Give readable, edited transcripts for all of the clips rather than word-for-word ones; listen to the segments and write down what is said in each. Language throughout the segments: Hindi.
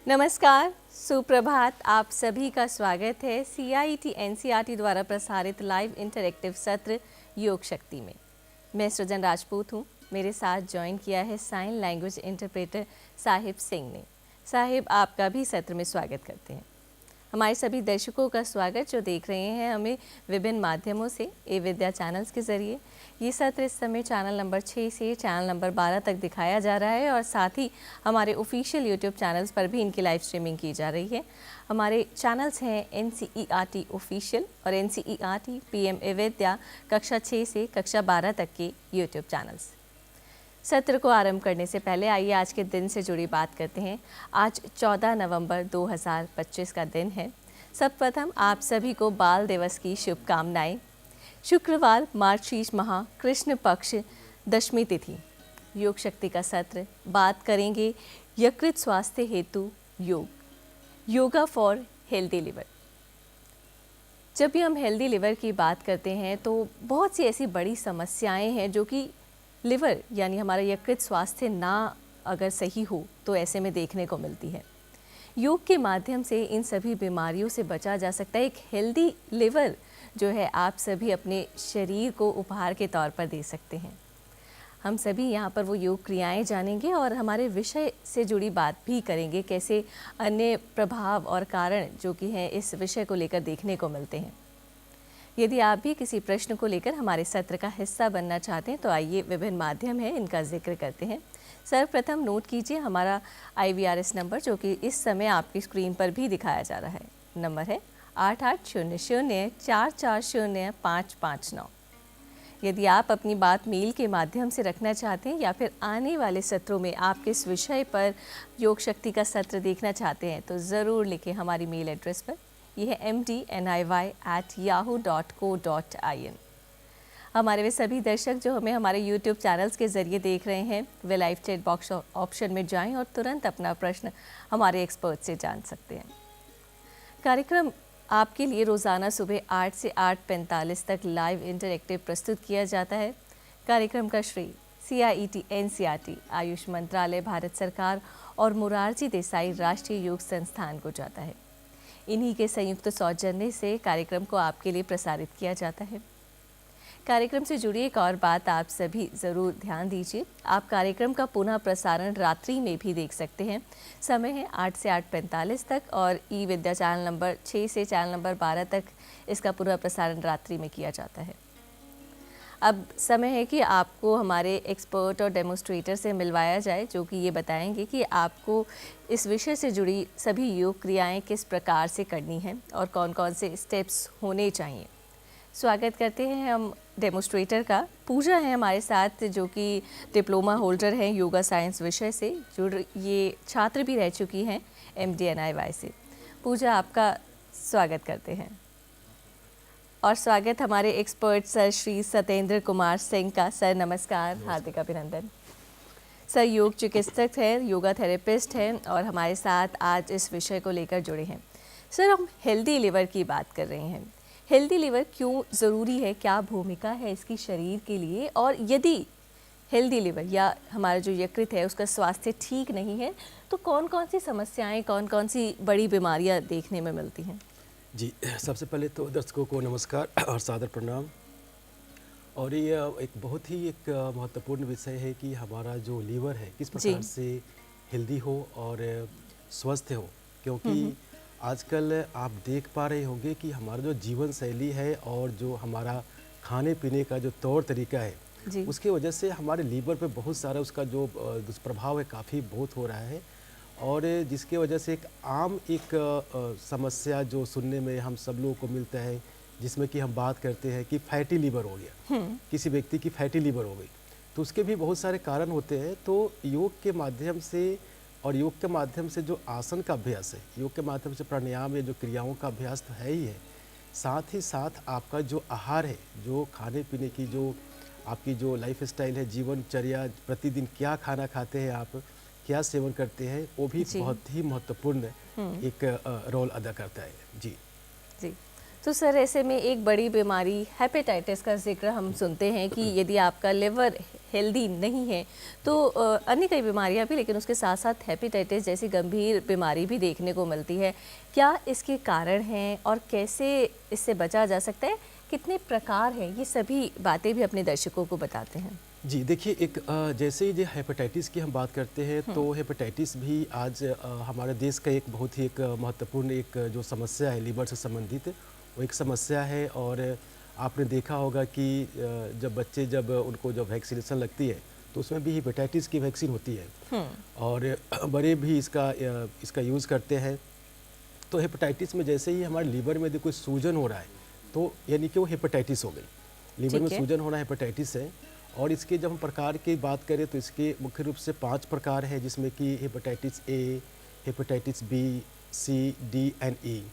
नमस्कार, सुप्रभात। आप सभी का स्वागत है CIET NCERT द्वारा प्रसारित लाइव इंटरैक्टिव सत्र योग शक्ति में। मैं सृजन राजपूत हूँ। मेरे साथ ज्वाइन किया है sign language interpreter Sahib Singh ने। साहिब, आपका भी सत्र में स्वागत करते हैं। हमारे सभी दर्शकों का स्वागत जो देख रहे हैं हमें विभिन्न माध्यमों से ए विद्या चैनल्स के ज़रिए। ये सत्र इस समय चैनल नंबर 6 से चैनल नंबर 12 तक दिखाया जा रहा है और साथ ही हमारे ऑफिशियल यूट्यूब चैनल्स पर भी इनकी लाइव स्ट्रीमिंग की जा रही है। हमारे चैनल्स हैं NCERT ऑफिशियल और NCERT PM ए विद्या कक्षा 6 से कक्षा 12 तक के यूट्यूब चैनल्स। सत्र को आरंभ करने से पहले आइए आज के दिन से जुड़ी बात करते हैं। आज 14 नवंबर 2025 का दिन है। सर्वप्रथम आप सभी को बाल दिवस की शुभकामनाएं। शुक्रवार मार्गशीर्ष माह कृष्ण पक्ष दशमी तिथि। योग शक्ति का सत्र बात करेंगे यकृत स्वास्थ्य हेतु योग, योगा फॉर हेल्दी लिवर। जब भी हम हेल्दी लिवर की बात करते हैं तो बहुत सी ऐसी बड़ी समस्याएं हैं जो कि लिवर यानी हमारा यकृत स्वास्थ्य ना अगर सही हो तो ऐसे में देखने को मिलती है। योग के माध्यम से इन सभी बीमारियों से बचा जा सकता है। एक हेल्दी लिवर जो है आप सभी अपने शरीर को उपहार के तौर पर दे सकते हैं। हम सभी यहाँ पर वो योग क्रियाएं जानेंगे और हमारे विषय से जुड़ी बात भी करेंगे, कैसे अन्य प्रभाव और कारण जो कि हैं इस विषय को लेकर देखने को मिलते हैं। यदि आप भी किसी प्रश्न को लेकर हमारे सत्र का हिस्सा बनना चाहते हैं तो आइए, विभिन्न माध्यम हैं, इनका जिक्र करते हैं। सर्वप्रथम नोट कीजिए हमारा IVRS नंबर जो कि इस समय आपकी स्क्रीन पर भी दिखाया जा रहा है। नंबर है 8800440559। यदि आप अपनी बात मेल के माध्यम से रखना चाहते हैं या फिर आने वाले सत्रों में आप किस विषय पर योग शक्ति का सत्र देखना चाहते हैं तो ज़रूर लिखें हमारी मेल एड्रेस पर। यह है mdniy@yahoo.co.in। हमारे वे सभी दर्शक जो हमें हमारे YouTube चैनल्स के ज़रिए देख रहे हैं वे लाइव चैट बॉक्स ऑप्शन में जाएं और तुरंत अपना प्रश्न हमारे एक्सपर्ट से जान सकते हैं। कार्यक्रम आपके लिए रोज़ाना सुबह 8 से 8:45 तक लाइव इंटरैक्टिव प्रस्तुत किया जाता है। कार्यक्रम का श्रेय CIET NCERT, आयुष मंत्रालय, भारत सरकार और मोरारजी देसाई राष्ट्रीय योग संस्थान को जाता है। इन्हीं के संयुक्त सौजन्य से कार्यक्रम को आपके लिए प्रसारित किया जाता है। कार्यक्रम से जुड़ी एक और बात आप सभी ज़रूर ध्यान दीजिए। आप कार्यक्रम का पुनः प्रसारण रात्रि में भी देख सकते हैं। समय है 8 से 8:45 तक और ई विद्या चैनल नंबर 6 से चैनल नंबर 12 तक इसका पुनः प्रसारण रात्रि में किया जाता है। अब समय है कि आपको हमारे एक्सपर्ट और डेमोस्ट्रेटर से मिलवाया जाए जो कि ये बताएंगे कि आपको इस विषय से जुड़ी सभी योग क्रियाएं किस प्रकार से करनी हैं और कौन कौन से स्टेप्स होने चाहिए। स्वागत करते हैं हम डेमोस्ट्रेटर का। पूजा है हमारे साथ जो कि डिप्लोमा होल्डर हैं योगा साइंस विषय से, जो ये छात्र भी रह चुकी हैं MDNIY से। पूजा, आपका स्वागत करते हैं। और स्वागत हमारे एक्सपर्ट सर श्री सत्येंद्र कुमार सिंह का। सर नमस्कार, हार्दिक अभिनंदन। सर योग चिकित्सक हैं, योगा थेरेपिस्ट हैं और हमारे साथ आज इस विषय को लेकर जुड़े हैं। सर, हम हेल्दी लिवर की बात कर रहे हैं। हेल्दी लिवर क्यों ज़रूरी है, क्या भूमिका है इसकी शरीर के लिए, और यदि हेल्दी लिवर या हमारा जो यकृत है उसका स्वास्थ्य ठीक नहीं है तो कौन कौन सी समस्याएं, कौन कौन सी बड़ी बीमारियां देखने में मिलती हैं? जी, सबसे पहले तो दर्शकों को नमस्कार और सादर प्रणाम। और ये एक बहुत ही एक महत्वपूर्ण विषय है कि हमारा जो लीवर है किस प्रकार से हेल्दी हो और स्वस्थ हो, क्योंकि आजकल आप देख पा रहे होंगे कि हमारा जो जीवन शैली है और जो हमारा खाने पीने का जो तौर तरीका है उसके वजह से हमारे लीवर पे बहुत सारा उसका जो दुष्प्रभाव है काफ़ी बहुत हो रहा है। और जिसके वजह से एक आम समस्या जो सुनने में हम सब लोगों को मिलता है, जिसमें कि हम बात करते हैं कि फैटी लीवर हो गया, किसी व्यक्ति की फैटी लीवर हो गई, तो उसके भी बहुत सारे कारण होते हैं। तो योग के माध्यम से और योग के माध्यम से जो आसन का अभ्यास है, योग के माध्यम से प्राणायाम या जो क्रियाओं का अभ्यास तो है ही है, साथ ही साथ आपका जो आहार है, जो खाने पीने की जो आपकी जो लाइफ स्टाइल है, जीवनचर्या, प्रतिदिन क्या खाना खाते हैं आप, क्या सेवन करते हैं, वो भी बहुत ही महत्वपूर्ण एक रोल अदा करता है। जी। तो सर ऐसे में एक बड़ी बीमारी हेपेटाइटिस का जिक्र हम सुनते हैं कि यदि आपका लिवर हेल्दी नहीं है तो अन्य कई बीमारियां भी, लेकिन उसके साथ साथ हेपेटाइटिस जैसी गंभीर बीमारी भी देखने को मिलती है। क्या इसके कारण हैं और कैसे इससे बचा जा सकता है, कितने प्रकार हैं, ये सभी बातें भी अपने दर्शकों को बताते हैं। जी देखिए, एक जैसे ही जो हेपेटाइटिस की हम बात करते हैं तो हेपेटाइटिस भी आज हमारे देश का एक बहुत ही एक महत्वपूर्ण एक जो समस्या है लीवर से संबंधित, वो एक समस्या है। और आपने देखा होगा कि जब उनको जब वैक्सीनेशन लगती है तो उसमें भी हेपेटाइटिस की वैक्सीन होती है और बड़े भी इसका यूज़ करते हैं। तो हेपेटाइटिस में जैसे ही हमारे लीवर में यदि कोई सूजन हो रहा है तो यानी कि वो हेपेटाइटिस हो गई। लीवर में सूजन होना हेपेटाइटिस है। और इसके जब हम प्रकार की बात करें तो इसके मुख्य रूप से 5 प्रकार हैं, जिसमें कि hepatitis A, hepatitis B, C, D and E.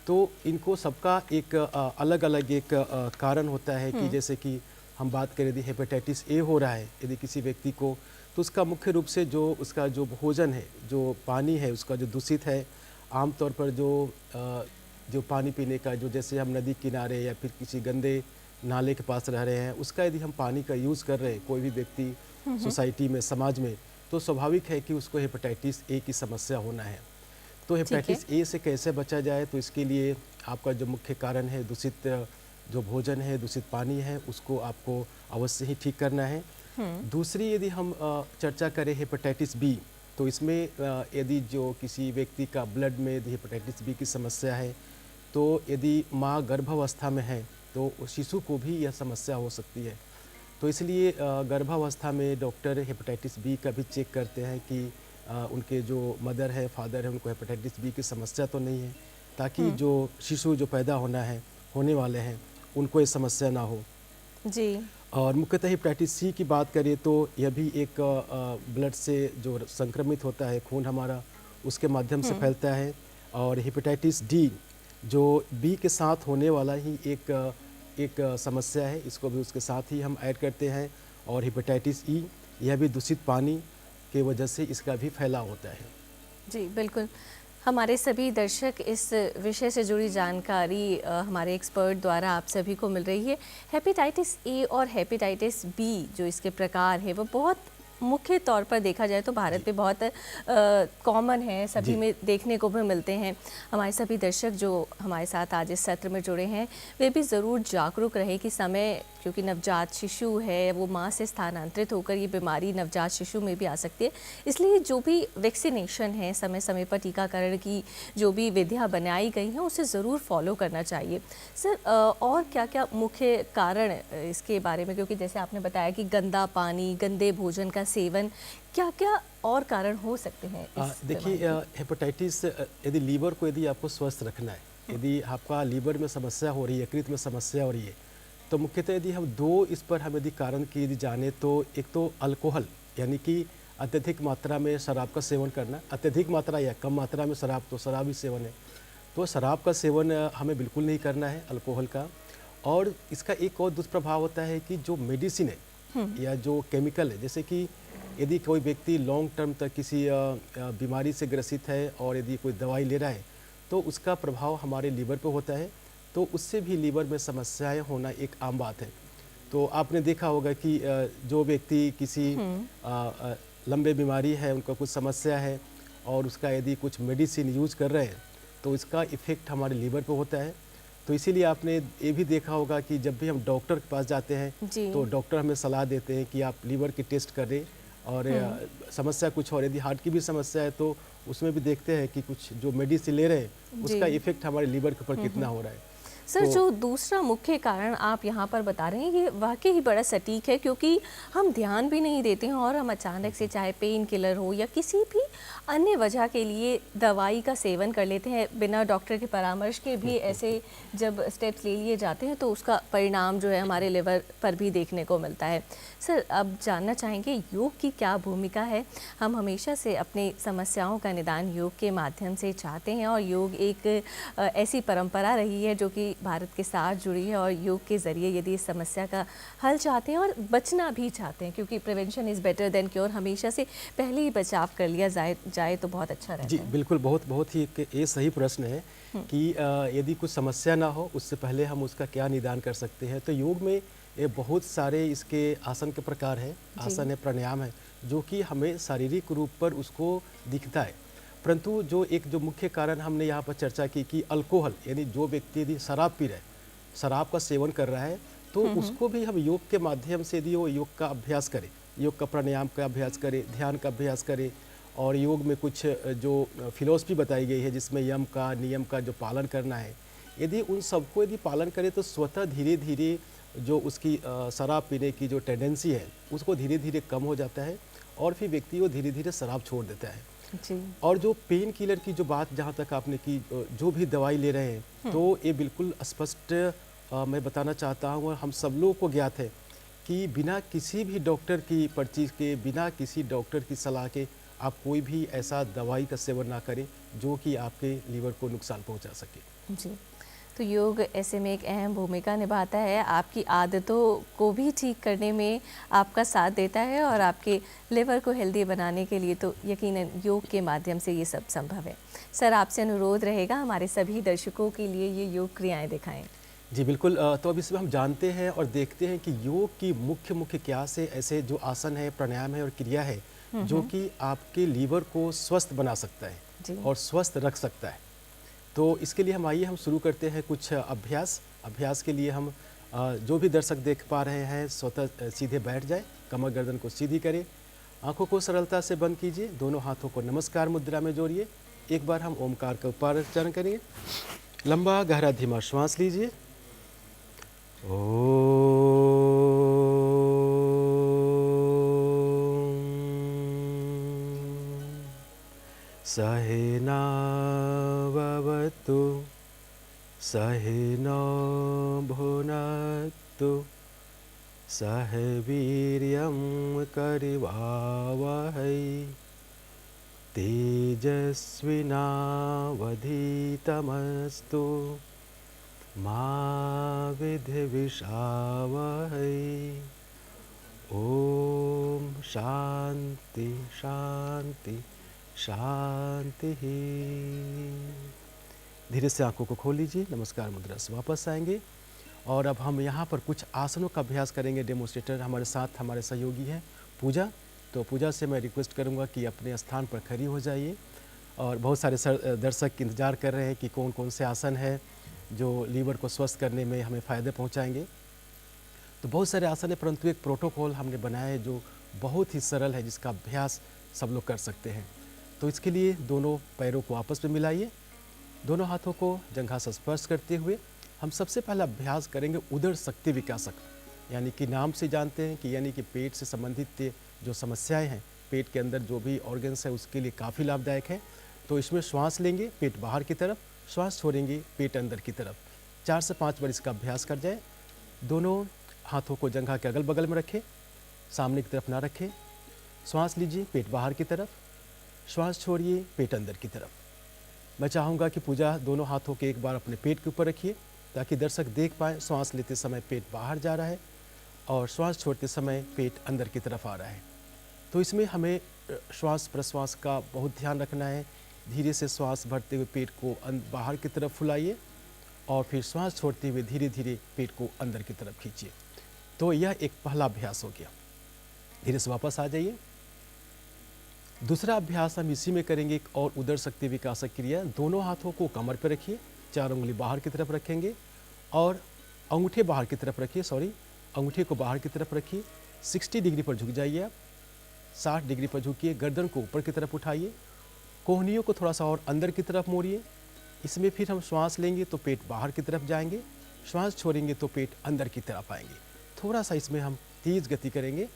तो इनको सबका एक अलग अलग एक कारण होता है कि जैसे कि हम बात करें यदि हेपेटाइटिस ए हो रहा है यदि किसी व्यक्ति को, तो उसका मुख्य रूप से जो उसका जो भोजन है, जो पानी है उसका जो दूषित है, आमतौर पर जो पानी पीने का जो, जैसे हम नदी किनारे या फिर किसी गंदे नाले के पास रह रहे हैं, उसका यदि हम पानी का यूज़ कर रहे हैं कोई भी व्यक्ति सोसाइटी में, समाज में, तो स्वाभाविक है कि उसको हेपेटाइटिस ए की समस्या होना है। तो हेपेटाइटिस ए से कैसे बचा जाए, तो इसके लिए आपका जो मुख्य कारण है दूषित जो भोजन है, दूषित पानी है, उसको आपको अवश्य ही ठीक करना है। दूसरी यदि हम चर्चा करें हेपेटाइटिस बी, तो इसमें यदि जो किसी व्यक्ति का ब्लड में यदि हेपेटाइटिस बी की समस्या है, तो यदि माँ गर्भावस्था में है तो शिशु को भी यह समस्या हो सकती है। तो इसलिए गर्भावस्था में डॉक्टर हेपेटाइटिस बी का भी चेक करते हैं कि उनके जो मदर है, फादर है, उनको हेपेटाइटिस बी की समस्या तो नहीं है, ताकि जो शिशु जो पैदा होने वाले हैं उनको ये समस्या ना हो जी। और मुख्यतः हेपेटाइटिस सी की बात करें तो यह भी एक ब्लड से जो संक्रमित होता है, खून हमारा उसके माध्यम से फैलता है। और हेपेटाइटिस डी जो बी के साथ होने वाला ही एक समस्या है, इसको भी उसके साथ ही हम ऐड करते हैं। और हेपेटाइटिस ई, यह भी दूषित पानी के वजह से इसका भी फैलाव होता है। जी बिल्कुल, हमारे सभी दर्शक इस विषय से जुड़ी जानकारी हमारे एक्सपर्ट द्वारा आप सभी को मिल रही है। हेपेटाइटिस ए और हेपेटाइटिस बी जो इसके प्रकार है वो बहुत मुख्य तौर पर देखा जाए तो भारत में बहुत कॉमन है, सभी में देखने को भी मिलते हैं। हमारे सभी दर्शक जो हमारे साथ आज इस सत्र में जुड़े हैं वे भी ज़रूर जागरूक रहे कि समय, क्योंकि नवजात शिशु है वो माँ से स्थानांतरित होकर ये बीमारी नवजात शिशु में भी आ सकती है। इसलिए जो भी वैक्सीनेशन है, समय समय पर टीकाकरण की जो भी विधियाँ बनाई गई हैं उसे ज़रूर फॉलो करना चाहिए। सर और क्या क्या मुख्य कारण इसके बारे में, क्योंकि जैसे आपने बताया कि गंदा पानी, गंदे भोजन का सेवन, क्या क्या और कारण हो सकते हैं? देखिए, हेपेटाइटिस यदि लीवर को यदि आपको स्वस्थ रखना है, यदि आपका लीवर में समस्या हो रही है, यकृत में समस्या हो रही है, तो मुख्यतः यदि हम इस पर हम यदि कारण की यदि जाने तो एक तो अल्कोहल, यानी कि अत्यधिक मात्रा में शराब का सेवन करना, अत्यधिक मात्रा या कम मात्रा में शराब, तो शराब ही सेवन है, तो शराब का सेवन हमें बिल्कुल नहीं करना है, अल्कोहल का। और इसका एक और दुष्प्रभाव होता है कि जो मेडिसिन है या जो केमिकल है, जैसे कि यदि कोई व्यक्ति लॉन्ग टर्म तक किसी बीमारी से ग्रसित है और यदि कोई दवाई ले रहा है तो उसका प्रभाव हमारे लीवर पर होता है, तो उससे भी लीवर में समस्याएं होना एक आम बात है। तो आपने देखा होगा कि जो व्यक्ति किसी लंबे बीमारी है, उनका कुछ समस्या है और उसका यदि कुछ मेडिसिन यूज कर रहे हैं तो इसका इफ़ेक्ट हमारे लीवर पर होता है। तो इसीलिए आपने ये भी देखा होगा कि जब भी हम डॉक्टर के पास जाते हैं तो डॉक्टर हमें सलाह देते हैं कि आप लीवर की टेस्ट करें और समस्या कुछ और, यदि हार्ट की भी समस्या है तो उसमें भी देखते हैं कि कुछ जो मेडिसिन ले रहे हैं उसका इफेक्ट हमारे लीवर के ऊपर कितना हो रहा है। सर जो दूसरा मुख्य कारण आप यहाँ पर बता रहे हैं ये वाकई ही बड़ा सटीक है, क्योंकि हम ध्यान भी नहीं देते हैं और हम अचानक से चाहे पेन किलर हो या किसी भी अन्य वजह के लिए दवाई का सेवन कर लेते हैं बिना डॉक्टर के परामर्श के भी। ऐसे जब स्टेप्स ले लिए जाते हैं तो उसका परिणाम जो है हमारे लिवर पर भी देखने को मिलता है। सर अब जानना चाहेंगे योग की क्या भूमिका है। हम हमेशा से अपनी समस्याओं का निदान योग के माध्यम से चाहते हैं और योग एक ऐसी परंपरा रही है जो कि भारत के साथ जुड़ी है और योग के ज़रिए यदि इस समस्या का हल चाहते हैं और बचना भी चाहते हैं, क्योंकि prevention is better than cure, हमेशा से पहले ही बचाव कर लिया जाए तो बहुत अच्छा रहता जी है। बिल्कुल, बहुत बहुत ही एक ये सही प्रश्न है कि यदि कुछ समस्या ना हो उससे पहले हम उसका क्या निदान कर सकते हैं। तो योग में ये बहुत सारे इसके आसन के प्रकार हैं, जी। आसन है, प्राणायाम है, जो कि हमें शारीरिक रूप पर उसको दिखता है। परंतु जो मुख्य कारण हमने यहाँ पर चर्चा की कि अल्कोहल, यानी जो व्यक्ति यदि शराब पी रहा है, शराब का सेवन कर रहा है, तो उसको भी हम योग के माध्यम से यदि वो योग का अभ्यास करे, योग का प्राणायाम का अभ्यास करे, ध्यान का अभ्यास करे, और योग में कुछ जो फिलॉसफी बताई गई है जिसमें यम का, नियम का जो पालन करना है, यदि उन सबको यदि पालन करे तो स्वतः धीरे धीरे जो उसकी शराब पीने की जो टेंडेंसी है उसको धीरे धीरे कम हो जाता है, और फिर व्यक्ति वो धीरे धीरे शराब छोड़ देता है। जी। और जो पेन किलर की जो बात जहाँ तक आपने की, जो भी दवाई ले रहे हैं, तो ये बिल्कुल स्पष्ट मैं बताना चाहता हूँ, और हम सब लोगों को ज्ञात है कि बिना किसी भी डॉक्टर की पर्ची के, बिना किसी डॉक्टर की सलाह के आप कोई भी ऐसा दवाई का सेवन ना करें जो कि आपके लीवर को नुकसान पहुंचा सके। जी। तो योग ऐसे में एक अहम भूमिका निभाता है, आपकी आदतों को भी ठीक करने में आपका साथ देता है, और आपके लिवर को हेल्दी बनाने के लिए तो यकीनन योग के माध्यम से ये सब संभव है। सर, आपसे अनुरोध रहेगा हमारे सभी दर्शकों के लिए ये योग क्रियाएं दिखाएं। जी बिल्कुल, तो अब इसमें हम जानते हैं और देखते हैं कि योग की मुख्य मुख्य क्या से ऐसे जो आसन है, प्राणायाम है और क्रिया है जो कि आपके लीवर को स्वस्थ बना सकता है जी। और स्वस्थ रख सकता है। तो इसके लिए हम शुरू करते हैं कुछ अभ्यास के लिए हम जो भी दर्शक देख पा रहे हैं स्वतः सीधे बैठ जाए, कमर गर्दन को सीधी करें, आंखों को सरलता से बंद कीजिए, दोनों हाथों को नमस्कार मुद्रा में जोड़िए। एक बार हम ओमकार का उच्चारण करेंगे। लंबा गहरा धीमा श्वास लीजिए। सहनाववतु सहनो भुनक्तु सह वीर्यं करवावहै तेजस्विनावधीतमस्तु मा विद्विषावहै। ओम शांति शांति शांति। धीरे से आंखों को खोल लीजिए, नमस्कार मुद्रा से वापस आएंगे, और अब हम यहाँ पर कुछ आसनों का अभ्यास करेंगे। डेमोन्स्ट्रेटर हमारे साथ हमारे सहयोगी हैं पूजा। तो पूजा से मैं रिक्वेस्ट करूँगा कि अपने स्थान पर खड़ी हो जाइए, और बहुत सारे दर्शक इंतजार कर रहे हैं कि कौन कौन से आसन है जो लीवर को स्वस्थ करने में हमें फ़ायदे पहुँचाएंगे। तो बहुत सारे आसन है, परंतु एक प्रोटोकॉल हमने बनाया है जो बहुत ही सरल है, जिसका अभ्यास सब लोग कर सकते हैं। तो इसके लिए दोनों पैरों को आपस में मिलाइए, दोनों हाथों को जंघा से स्पर्श करते हुए हम सबसे पहला अभ्यास करेंगे उदर शक्ति विकासक, यानी कि नाम से जानते हैं कि यानी कि पेट से संबंधित जो समस्याएं हैं, पेट के अंदर जो भी ऑर्गन्स है उसके लिए काफ़ी लाभदायक है। तो इसमें श्वास लेंगे पेट बाहर की तरफ, श्वास छोड़ेंगे पेट अंदर की तरफ। 4 से 5 बार इसका अभ्यास कर जाए। दोनों हाथों को जंघा के अगल बगल में रखें, सामने की तरफ ना रखें। श्वास लीजिए पेट बाहर की तरफ, श्वास छोड़िए पेट अंदर की तरफ। मैं चाहूँगा कि पूजा दोनों हाथों के एक बार अपने पेट के ऊपर रखिए, ताकि दर्शक देख पाए श्वास लेते समय पेट बाहर जा रहा है और श्वास छोड़ते समय पेट अंदर की तरफ आ रहा है। तो इसमें हमें श्वास प्रश्वास का बहुत ध्यान रखना है। धीरे से श्वास भरते हुए पेट को बाहर की तरफ फुलाइए, और फिर श्वास छोड़ते हुए धीरे धीरे पेट को अंदर की तरफ खींचिए। तो यह एक पहला अभ्यास हो गया। धीरे से वापस आ जाइए। दूसरा अभ्यास हम इसी में करेंगे, एक और उदर शक्ति विकासक क्रिया। दोनों हाथों को कमर पर रखिए, 4 उंगली बाहर की तरफ रखेंगे और अंगूठे बाहर की तरफ रखिए, अंगूठे को बाहर की तरफ रखिए। 60 डिग्री पर झुक जाइए आप, 60 डिग्री पर झुकिए। गर्दन को ऊपर की तरफ उठाइए, कोहनियों को थोड़ा सा और अंदर की तरफ मोड़िए। इसमें फिर हम श्वास लेंगे तो पेट बाहर की तरफ जाएंगे, श्वास छोड़ेंगे तो पेट अंदर की तरफ आएंगे। थोड़ा सा इसमें हम तेज गति करेंगे,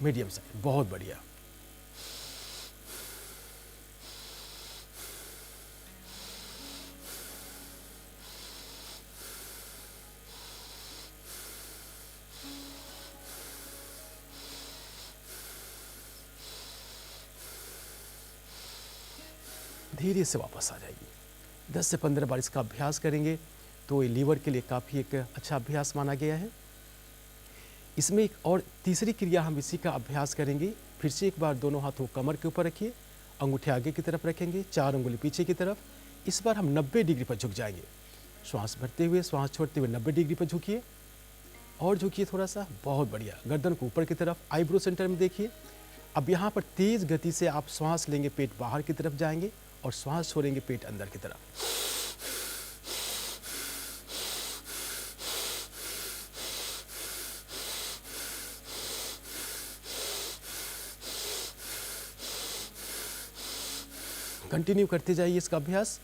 मीडियम से। बहुत बढ़िया। धीरे से वापस आ जाइए। 10 से 15 बार इसका अभ्यास करेंगे तो ये लीवर के लिए काफ़ी एक अच्छा अभ्यास माना गया है। इसमें एक और तीसरी क्रिया हम इसी का अभ्यास करेंगे। फिर से एक बार दोनों हाथों को कमर के ऊपर रखिए, अंगूठे आगे की तरफ रखेंगे, 4 उंगली पीछे की तरफ। इस बार हम 90 डिग्री पर झुक जाएंगे। श्वास भरते हुए, श्वास छोड़ते हुए 90 डिग्री पर झुकिए और झुकिए थोड़ा सा। बहुत बढ़िया। गर्दन को ऊपर की तरफ, आईब्रो सेंटर में देखिए। अब यहाँ पर तेज गति से आप श्वास लेंगे, पेट बाहर की तरफ जाएंगे और श्वास छोड़ेंगे, पेट अंदर की तरफ। कंटिन्यू करते जाइए इसका अभ्यास।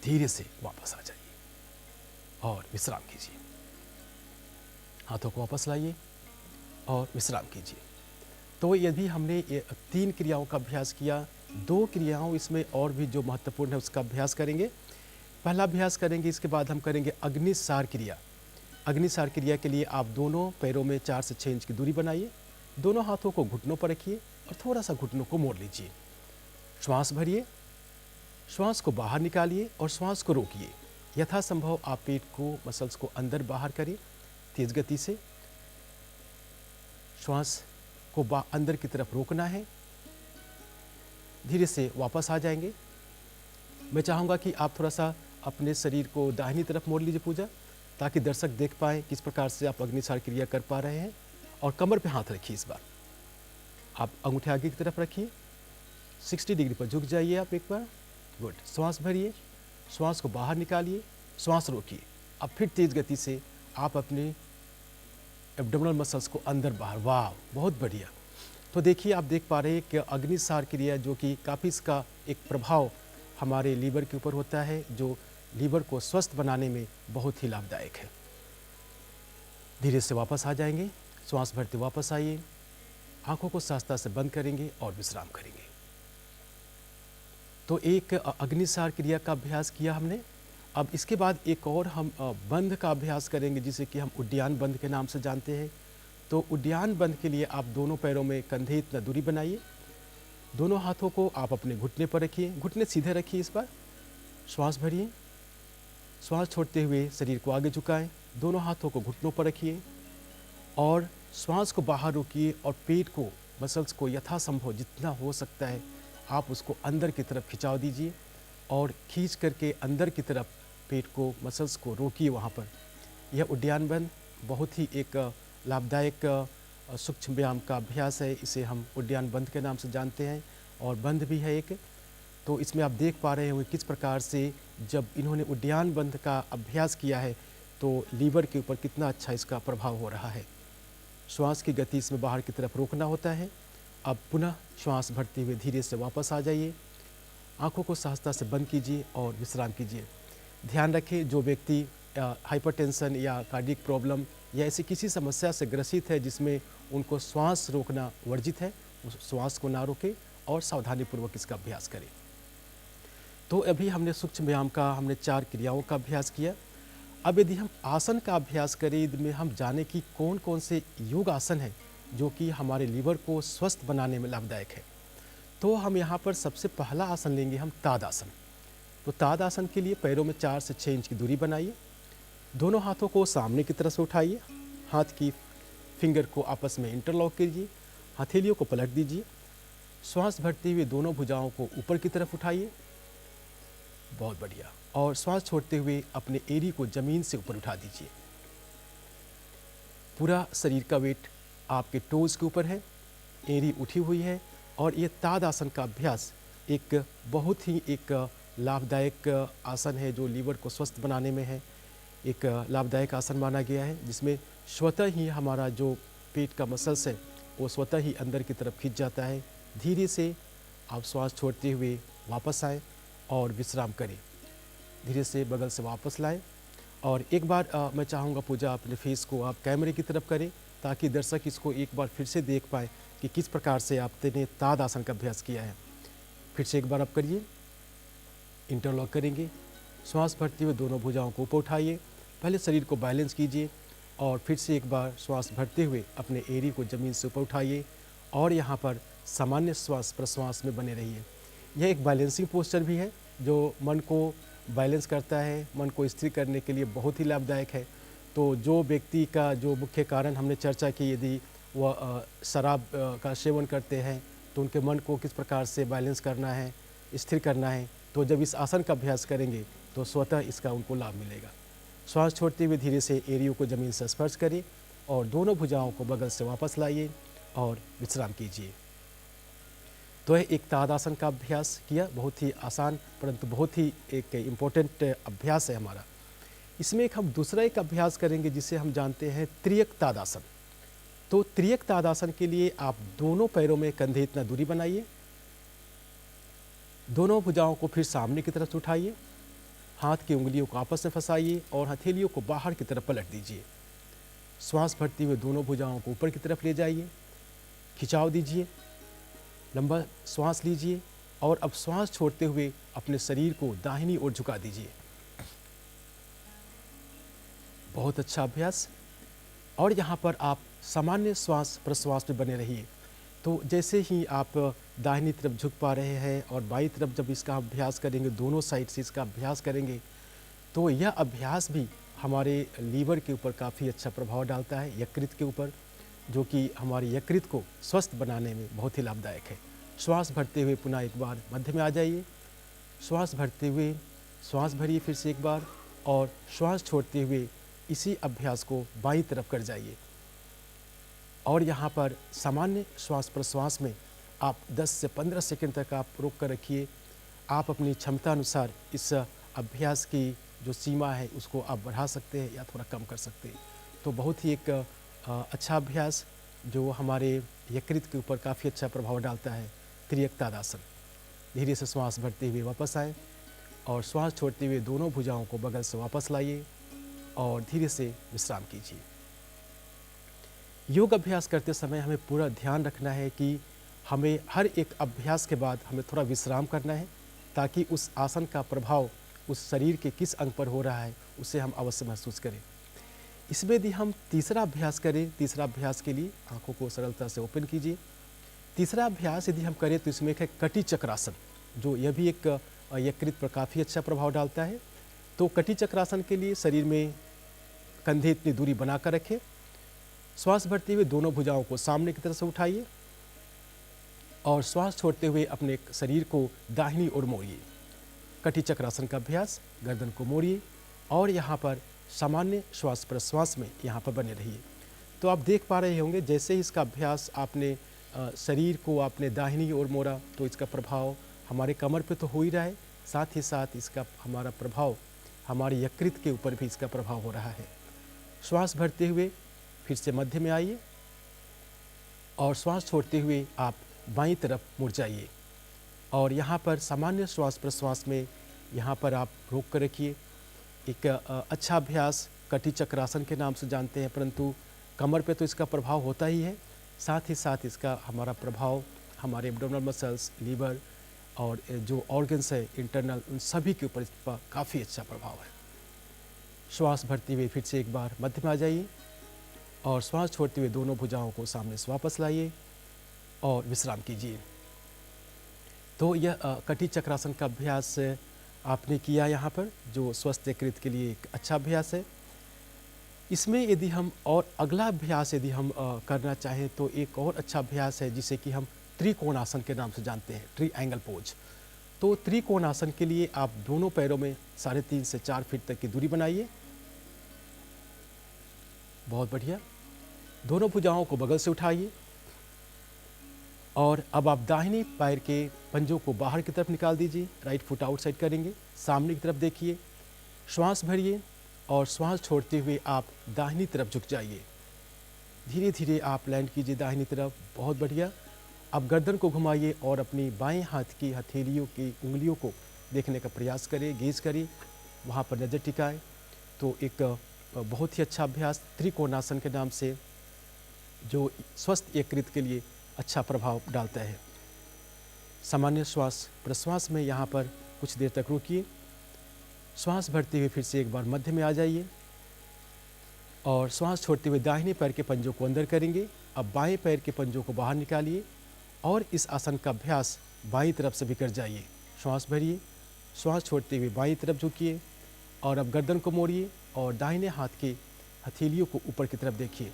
धीरे से वापस आ जाइए और विश्राम कीजिए। हाथों को वापस लाइए और विश्राम कीजिए। तो यदि हमने ये 3 क्रियाओं का अभ्यास किया, 2 क्रियाओं इसमें और भी जो महत्वपूर्ण है उसका अभ्यास करेंगे। पहला अभ्यास करेंगे, इसके बाद हम करेंगे अग्निसार क्रिया। अग्निसार क्रिया के लिए आप दोनों पैरों में 4 से 6 इंच की दूरी बनाइए। दोनों हाथों को घुटनों पर रखिए और थोड़ा सा घुटनों को मोड़ लीजिए। श्वास भरिए, श्वास को बाहर निकालिए और श्वास को रोकिए। यथासंभव आप पेट को, मसल्स को अंदर बाहर करें तेज गति से। श्वास को अंदर की तरफ रोकना है। धीरे से वापस आ जाएंगे। मैं चाहूँगा कि आप थोड़ा सा अपने शरीर को दाहिनी तरफ मोड़ लीजिए पूजा, ताकि दर्शक देख पाएँ किस प्रकार से आप अग्निसार क्रिया कर पा रहे हैं। और कमर पे हाथ रखिए। इस बार आप अंगूठे आगे की तरफ रखिए, 60 डिग्री पर झुक जाइए आप एक बार। गुड। श्वास भरिए, श्वास को बाहर निकालिए, श्वास रोकिए। अब फिर तेज गति से आप अपने एब्डोमिनल मसल्स को अंदर बाहर। वाह, बहुत बढ़िया। तो देखिए, आप देख पा रहे हैं कि अग्निसार क्रिया जो कि काफ़ी इसका एक प्रभाव हमारे लीवर के ऊपर होता है, जो लीवर को स्वस्थ बनाने में बहुत ही लाभदायक है। धीरे से वापस आ जाएंगे। श्वास भरते वापस आइए, आंखों को सास्ता से बंद करेंगे और विश्राम करेंगे। तो एक अग्निसार क्रिया का अभ्यास किया हमने। अब इसके बाद एक और हम बंध का अभ्यास करेंगे, जिसे कि हम उड्डयन बंध के नाम से जानते हैं। तो उड्डयन बंध के लिए आप दोनों पैरों में कंधे इतना दूरी बनाइए। दोनों हाथों को आप अपने घुटने पर रखिए, घुटने सीधे रखिए। इस बार श्वास भरिए, श्वास छोड़ते हुए शरीर को आगे झुकाएं। दोनों हाथों को घुटनों पर रखिए और श्वास को बाहर रोकिए और पेट को, मसल्स को यथासंभव जितना हो सकता है आप उसको अंदर की तरफ खिंचाव दीजिए और खींच करके अंदर की तरफ पेट को, मसल्स को रोकिए वहाँ पर। यह उड्डयन बंध बहुत ही एक लाभदायक सूक्ष्म व्यायाम का अभ्यास है। इसे हम उड्डयन बंध के नाम से जानते हैं और बंध भी है एक। तो इसमें आप देख पा रहे हैं किस प्रकार से जब इन्होंने उड्डयन बंध का अभ्यास किया है तो लीवर के ऊपर कितना अच्छा इसका प्रभाव हो रहा है। श्वास की गति इसमें बाहर की तरफ रोकना होता है। अब पुनः श्वास भरते हुए धीरे से वापस आ जाइए। आंखों को सहजता से बंद कीजिए और विश्राम कीजिए। ध्यान रखें, जो व्यक्ति हाइपरटेंशन या कार्डियक प्रॉब्लम या ऐसी किसी समस्या से ग्रसित है जिसमें उनको श्वास रोकना वर्जित है, उस श्वास को ना रोके और सावधानीपूर्वक इसका अभ्यास करें। तो अभी हमने सूक्ष्म व्यायाम का, हमने 4 क्रियाओं का अभ्यास किया। अब यदि हम आसन का अभ्यास करें, इसमें हम जाने कि कौन कौन से योग आसन हैं जो कि हमारे लीवर को स्वस्थ बनाने में लाभदायक है। तो हम यहाँ पर सबसे पहला आसन लेंगे हम ताड़ासन। तो ताड़ासन के लिए पैरों में 4 से 6 इंच की दूरी बनाइए। दोनों हाथों को सामने की तरफ से उठाइए, हाथ की फिंगर को आपस में इंटरलॉक कीजिए, हथेलियों को पलट दीजिए। श्वास भरते हुए दोनों भुजाओं को ऊपर की तरफ उठाइए। बहुत बढ़िया। और श्वास छोड़ते हुए अपने एड़ी को जमीन से ऊपर उठा दीजिए। पूरा शरीर का वेट आपके टोज के ऊपर है, एड़ी उठी हुई है। और ये ताड़ासन का अभ्यास एक बहुत ही एक लाभदायक आसन है जो लीवर को स्वस्थ बनाने में है। एक लाभदायक आसन माना गया है जिसमें स्वतः ही हमारा जो पेट का मसल्स है वो स्वतः ही अंदर की तरफ खिंच जाता है। धीरे से आप श्वास छोड़ते हुए वापस आएँ और विश्राम करें। धीरे से बगल से वापस लाएं। और एक बार मैं चाहूँगा पूजा अपने फेस को आप कैमरे की तरफ करें ताकि दर्शक इसको एक बार फिर से देख पाए कि किस प्रकार से आपने ताड़ासन का अभ्यास किया है। फिर से एक बार आप करिए, इंटरलॉक करेंगे। श्वास भरते हुए दोनों भुजाओं को ऊपर उठाइए, पहले शरीर को बैलेंस कीजिए और फिर से एक बार श्वास भरते हुए अपने एड़ी को ज़मीन से ऊपर उठाइए और यहाँ पर सामान्य श्वास प्रश्वास में बने रहिए। यह एक बैलेंसिंग पोस्चर भी है जो मन को बैलेंस करता है, मन को स्थिर करने के लिए बहुत ही लाभदायक है। तो जो व्यक्ति का जो मुख्य कारण हमने चर्चा की, यदि वह शराब का सेवन करते हैं तो उनके मन को किस प्रकार से बैलेंस करना है, स्थिर करना है, तो जब इस आसन का अभ्यास करेंगे तो स्वतः इसका उनको लाभ मिलेगा। श्वास छोड़ते हुए धीरे से एड़ियों को ज़मीन से स्पर्श करिए और दोनों भुजाओं को बगल से वापस लाइए और विश्राम कीजिए। तो यह एक ताड़ासन का अभ्यास किया, बहुत ही आसान परंतु बहुत ही एक इम्पोर्टेंट अभ्यास है हमारा। इसमें हम दूसरा एक अभ्यास करेंगे जिसे हम जानते हैं त्रियक ताड़ासन। तो त्रियक ताड़ासन के लिए आप दोनों पैरों में कंधे इतना दूरी बनाइए, दोनों भुजाओं को फिर सामने की तरफ उठाइए, हाथ की उंगलियों को आपस में फंसाइए और हथेलियों को बाहर की तरफ पलट दीजिए। श्वास भरते हुए दोनों भुजाओं को ऊपर की तरफ ले जाइए, खिंचाव दीजिए, लंबा श्वास लीजिए और अब श्वास छोड़ते हुए अपने शरीर को दाहिनी ओर झुका दीजिए। बहुत अच्छा अभ्यास। और यहाँ पर आप सामान्य श्वास प्रश्वास में बने रहिए। तो जैसे ही आप दाहिनी तरफ झुक पा रहे हैं और बाईं तरफ जब इसका अभ्यास करेंगे, दोनों साइड से इसका अभ्यास करेंगे, तो यह अभ्यास भी हमारे लीवर के ऊपर काफ़ी अच्छा प्रभाव डालता है, यकृत के ऊपर, जो कि हमारी यकृत को स्वस्थ बनाने में बहुत ही लाभदायक है। श्वास भरते हुए पुनः एक बार मध्य में आ जाइए, श्वास भरते हुए श्वास भरिए फिर से एक बार और श्वास छोड़ते हुए इसी अभ्यास को बाईं तरफ कर जाइए। और यहाँ पर सामान्य श्वास प्रश्वास में आप 10 से 15 सेकंड तक आप रोक कर रखिए। आप अपनी क्षमता अनुसार इस अभ्यास की जो सीमा है उसको आप बढ़ा सकते हैं या थोड़ा कम कर सकते हैं। तो बहुत ही एक अच्छा अभ्यास जो हमारे यकृत के ऊपर काफ़ी अच्छा प्रभाव डालता है, त्रियक ताड़ासन। धीरे से श्वास भरते हुए वापस आए और श्वास छोड़ते हुए दोनों भुजाओं को बगल से वापस लाइए और धीरे से विश्राम कीजिए। योग अभ्यास करते समय हमें पूरा ध्यान रखना है कि हमें हर एक अभ्यास के बाद हमें थोड़ा विश्राम करना है, ताकि उस आसन का प्रभाव उस शरीर के किस अंग पर हो रहा है उसे हम अवश्य महसूस करें। इसमें यदि हम तीसरा अभ्यास करें, तीसरा अभ्यास के लिए आंखों को सरलता से ओपन कीजिए। तीसरा अभ्यास यदि हम करें तो इसमें एक है कटी चक्रासन, जो यह भी एक यकृत पर काफ़ी अच्छा प्रभाव डालता है। तो कटी चक्रासन के लिए शरीर में कंधे इतनी दूरी बनाकर रखें, श्वास भरते हुए दोनों भुजाओं को सामने की तरफ से उठाइए और श्वास छोड़ते हुए अपने शरीर को दाहिनी ओर मोड़िए। कटी चक्रासन का अभ्यास, गर्दन को मोड़िए और यहाँ पर सामान्य श्वास प्रश्वास में यहाँ पर बने रहिए। तो आप देख पा रहे होंगे जैसे ही इसका अभ्यास आपने शरीर को आपने दाहिनी ओर मोड़ा तो इसका प्रभाव हमारे कमर पे तो हो ही रहा है, साथ ही साथ इसका हमारा प्रभाव हमारे यकृत के ऊपर भी इसका प्रभाव हो रहा है। श्वास भरते हुए फिर से मध्य में आइए और श्वास छोड़ते हुए आप बाईं तरफ मुड़ जाइए और यहाँ पर सामान्य श्वास प्रश्वास में यहाँ पर आप रोक कर रखिए। एक अच्छा अभ्यास कटी चक्रासन के नाम से जानते हैं, परंतु कमर पे तो इसका प्रभाव होता ही है, साथ ही साथ इसका हमारा प्रभाव हमारे एब्डोमिनल मसल्स, लीवर और जो ऑर्गन्स है इंटरनल, उन सभी के ऊपर इसका काफ़ी अच्छा प्रभाव है। श्वास भरते हुए फिर से एक बार मध्य में आ जाइए और श्वास छोड़ते हुए दोनों भुजाओं को सामने से वापस लाइए और विश्राम कीजिए। तो यह कटी चक्रासन का अभ्यास आपने किया यहाँ पर, जो स्वस्थ यकृत के लिए एक अच्छा अभ्यास है। इसमें यदि हम और अगला अभ्यास यदि हम करना चाहें तो एक और अच्छा अभ्यास है जिसे कि हम त्रिकोणासन के नाम से जानते हैं, ट्रायंगल पोज। तो त्रिकोणासन के लिए आप दोनों पैरों में 3.5 से 4 फीट तक की दूरी बनाइए। बहुत बढ़िया। दोनों भुजाओं को बगल से उठाइए और अब आप दाहिने पैर के पंजों को बाहर की तरफ निकाल दीजिए, राइट फुट आउटसाइड करेंगे, सामने की तरफ देखिए, श्वास भरिए और श्वास छोड़ते हुए आप दाहिनी तरफ झुक जाइए। धीरे धीरे आप लैंड कीजिए दाहिनी तरफ। बहुत बढ़िया। अब गर्दन को घुमाइए और अपनी बाएं हाथ की हथेलियों की उंगलियों को देखने का प्रयास करें, गेज करिए, वहाँ पर नज़र टिकाएं। तो एक बहुत ही अच्छा अभ्यास त्रिकोणासन के नाम से, जो स्वस्थ यकृत के लिए अच्छा प्रभाव डालता है। सामान्य श्वास प्रश्वास में यहाँ पर कुछ देर तक रुकिए। श्वास भरते हुए फिर से एक बार मध्य में आ जाइए और श्वास छोड़ते हुए दाहिने पैर के पंजों को अंदर करेंगे। अब बाएं पैर के पंजों को बाहर निकालिए और इस आसन का अभ्यास बाईं तरफ से भी कर जाइए। श्वास भरिए श्वास छोड़ते हुए बाईं तरफ झुकिए और अब गर्दन को मोड़िए और दाहिने हाथ के हथेलियों को ऊपर की तरफ देखिए।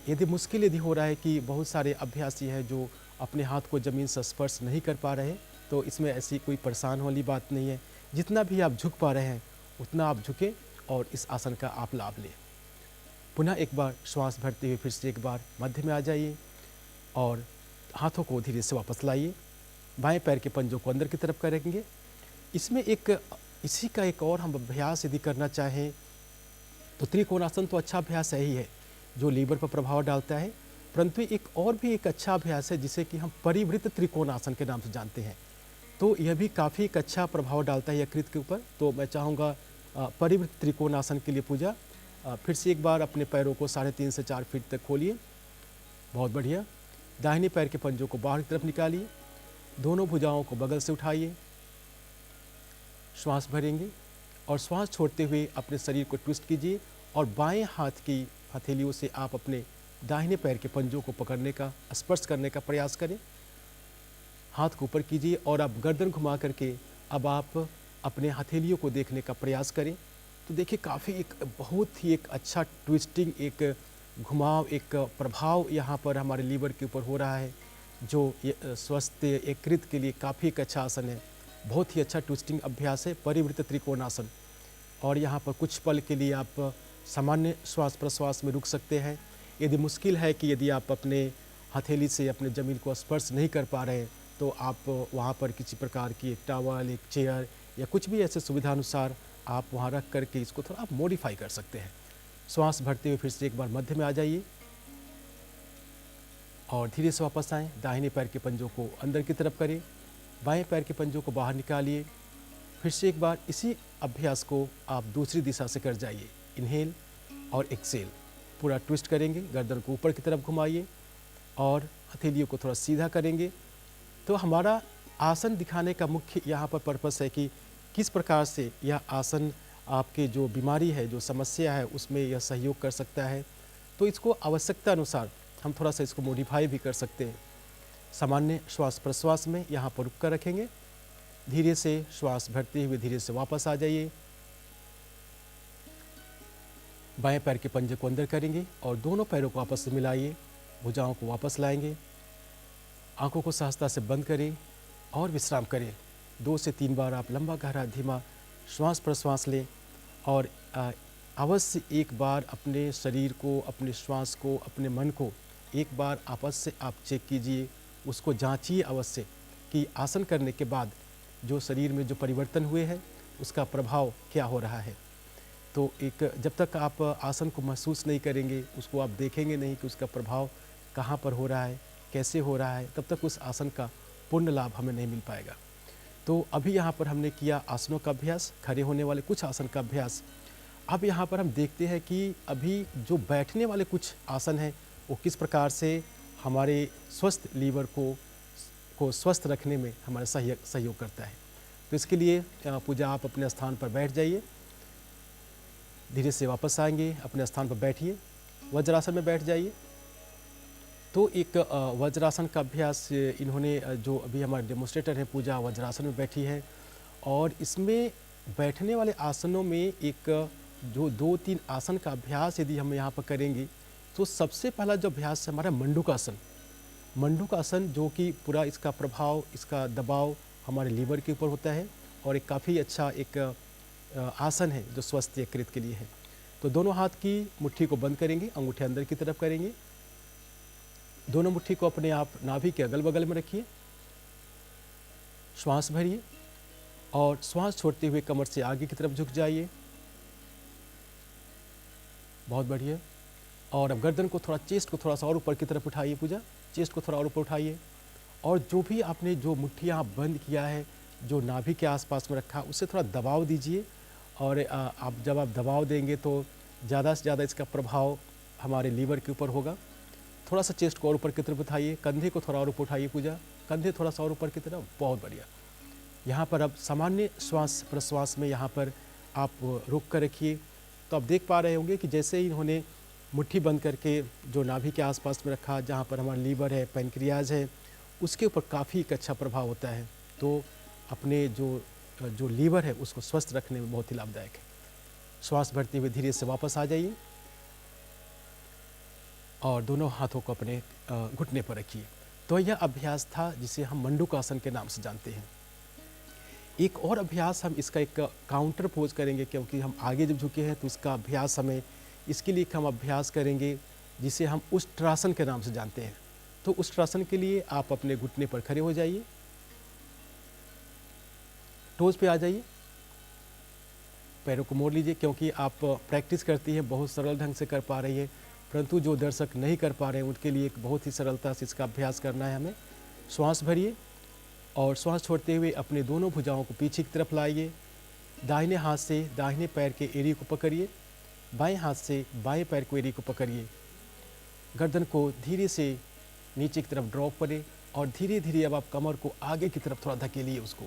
यदि मुश्किल यदि हो रहा है कि बहुत सारे अभ्यासी हैं जो अपने हाथ को ज़मीन से स्पर्श नहीं कर पा रहे हैं, तो इसमें ऐसी कोई परेशान वाली बात नहीं है। जितना भी आप झुक पा रहे हैं उतना आप झुकें और इस आसन का आप लाभ लें। पुनः एक बार श्वास भरते हुए फिर से एक बार मध्य में आ जाइए और हाथों को धीरे से वापस लाइए। बाएं पैर के पंजों को अंदर की तरफ करेंगे। इसमें इसी का एक और हम अभ्यास यदि करना चाहें तो त्रिकोणासन तो अच्छा अभ्यास है ही है जो लीवर पर प्रभाव डालता है, परंतु एक अच्छा अभ्यास है जिसे कि हम परिवृत्त त्रिकोणासन के नाम से जानते हैं। तो यह भी काफ़ी एक अच्छा प्रभाव डालता है यकृत के ऊपर। तो मैं चाहूँगा परिवृत्त त्रिकोणासन के लिए पूजा फिर से एक बार अपने पैरों को 3.5 से 4 फीट तक खोलिए। बहुत बढ़िया। दाहिने पैर के पंजों को बाहर की तरफ निकालिए, दोनों भुजाओं को बगल से उठाइए, श्वास भरेंगे और श्वास छोड़ते हुए अपने शरीर को ट्विस्ट कीजिए और बाएं हाथ की हथेलियों से आप अपने दाहिने पैर के पंजों को पकड़ने का, स्पर्श करने का प्रयास करें। हाथ को ऊपर कीजिए और आप गर्दन घुमा करके अब आप अपने हथेलियों को देखने का प्रयास करें। तो देखिए काफ़ी एक बहुत ही एक अच्छा ट्विस्टिंग, एक घुमाव, एक प्रभाव यहाँ पर हमारे लीवर के ऊपर हो रहा है, जो स्वस्थ यकृत के लिए काफ़ी एक अच्छा आसन है। बहुत ही अच्छा ट्विस्टिंग अभ्यास है परिवृत्त त्रिकोणासन। और यहाँ पर कुछ पल के लिए आप सामान्य श्वास प्रश्वास में रुक सकते हैं। यदि मुश्किल है कि यदि आप अपने हथेली से अपने ज़मीन को स्पर्श नहीं कर पा रहे हैं तो आप वहाँ पर किसी प्रकार की एक टॉवल, एक चेयर या कुछ भी ऐसे सुविधानुसार आप वहाँ रख करके इसको थोड़ा आप मॉडिफाई कर सकते हैं। श्वास भरते हुए फिर से एक बार मध्य में आ जाइए और धीरे से वापस आएँ। दाहिने पैर के पंजों को अंदर की तरफ करें, बाएं पैर के पंजों को बाहर निकालिए। फिर से एक बार इसी अभ्यास को आप दूसरी दिशा से कर जाइए। इनहेल और एक्सेल, पूरा ट्विस्ट करेंगे, गर्दन को ऊपर की तरफ घुमाइए और हथेलियों को थोड़ा सीधा करेंगे। तो हमारा आसन दिखाने का मुख्य यहाँ पर पर्पस है कि किस प्रकार से यह आसन आपके जो बीमारी है, जो समस्या है, उसमें यह सहयोग कर सकता है। तो इसको आवश्यकता अनुसार हम थोड़ा सा इसको मॉडिफाई भी कर सकते हैं। सामान्य श्वास प्रश्वास में यहाँ पर रुक कर रखेंगे। धीरे से श्वास भरते हुए धीरे से वापस आ जाइए। बाएं पैर के पंजे को अंदर करेंगे और दोनों पैरों को आपस से मिलाइए, भुजाओं को वापस लाएंगे। आंखों को सहजता से बंद करें और विश्राम करें। 2 से 3 बार आप लंबा गहरा धीमा श्वास प्रश्वास लें और अवश्य एक बार अपने शरीर को, अपने श्वास को, अपने मन को एक बार आपस से आप चेक कीजिए, उसको जांचिए अवश्य कि आसन करने के बाद जो शरीर में जो परिवर्तन हुए हैं उसका प्रभाव क्या हो रहा है। तो जब तक आप आसन को महसूस नहीं करेंगे, उसको आप देखेंगे नहीं कि उसका प्रभाव कहाँ पर हो रहा है, कैसे हो रहा है, तब तक उस आसन का पूर्ण लाभ हमें नहीं मिल पाएगा। तो अभी यहाँ पर हमने किया आसनों का अभ्यास, खड़े होने वाले कुछ आसन का अभ्यास। अब यहाँ पर हम देखते हैं कि अभी जो बैठने वाले कुछ आसन हैं वो किस प्रकार से हमारे स्वस्थ लीवर को स्वस्थ रखने में हमारा सहयोग करता है। तो इसके लिए पूजा आप अपने स्थान पर बैठ जाइए, धीरे से वापस आएंगे, अपने स्थान पर बैठिए, वज्रासन में बैठ जाइए। तो एक वज्रासन का अभ्यास इन्होंने जो अभी हमारे डेमोन्स्ट्रेटर हैं पूजा वज्रासन में बैठी है। और इसमें बैठने वाले आसनों में एक जो 2-3 आसन का अभ्यास यदि हम यहाँ पर करेंगे तो सबसे पहला जो अभ्यास है हमारा मंडूकासन। मंडूकासन जो कि पूरा इसका प्रभाव, इसका दबाव हमारे लीवर के ऊपर होता है और एक काफ़ी अच्छा एक आसन है जो स्वस्थ यकृत के लिए है। तो दोनों हाथ की मुट्ठी को बंद करेंगे, अंगूठे अंदर की तरफ करेंगे, दोनों मुट्ठी को अपने आप नाभि के अगल बगल में रखिए, श्वास भरिए और श्वास छोड़ते हुए कमर से आगे की तरफ झुक जाइए। बहुत बढ़िया। और अब गर्दन को थोड़ा, चेस्ट को थोड़ा सा और ऊपर की तरफ उठाइए पूजा, चेस्ट को थोड़ा और ऊपर उठाइए और जो भी आपने जो मुट्ठी यहाँ बंद किया है, जो नाभि के आसपास में रखा, उससे थोड़ा दबाव दीजिए। और जब आप दबाव देंगे तो ज़्यादा से ज़्यादा इसका प्रभाव हमारे लीवर के ऊपर होगा। थोड़ा सा चेस्ट को और ऊपर की तरफ उठाइए, कंधे को थोड़ा और ऊपर उठाइए पूजा, कंधे थोड़ा सा और ऊपर की तरफ। बहुत बढ़िया। यहाँ पर अब सामान्य श्वास प्रश्वास में यहाँ पर आप रोक कर रखिए। तो आप देख पा रहे होंगे कि जैसे ही इन्होंने मुट्ठी बंद करके जो नाभि के आसपास में रखा, जहाँ पर हमारा लीवर है, पैनक्रियाज है, उसके ऊपर काफ़ी एक अच्छा प्रभाव होता है। तो अपने जो जो लीवर है उसको स्वस्थ रखने में बहुत ही लाभदायक है। श्वास भरते हुए धीरे से वापस आ जाइए और दोनों हाथों को अपने घुटने पर रखिए। तो यह अभ्यास था जिसे हम मंडूकासन के नाम से जानते हैं। एक और अभ्यास हम इसका एक काउंटर पोज करेंगे, क्योंकि हम आगे जब झुके हैं तो इसका अभ्यास हमें, इसके लिए हम अभ्यास करेंगे जिसे हम उष्ट्रासन के नाम से जानते हैं। तो उष्ट्रासन के लिए आप अपने घुटने पर खड़े हो जाइए, टोज पे आ जाइए, पैरों को मोड़ लीजिए। क्योंकि आप प्रैक्टिस करती हैं, बहुत सरल ढंग से कर पा रही है, परंतु जो दर्शक नहीं कर पा रहे हैं उनके लिए एक बहुत ही सरलता से इसका अभ्यास करना है हमें। श्वास भरिए और श्वास छोड़ते हुए अपने दोनों भुजाओं को पीछे की तरफ लाइए। दाहिने हाथ से दाहिने पैर के एड़ी को पकड़िए, बाएं हाथ से बाएं पैर को एड़ी को पकड़िए। गर्दन को धीरे से नीचे की तरफ ड्रॉप करें और धीरे धीरे अब आप कमर को आगे की तरफ थोड़ा धकेलिए उसको।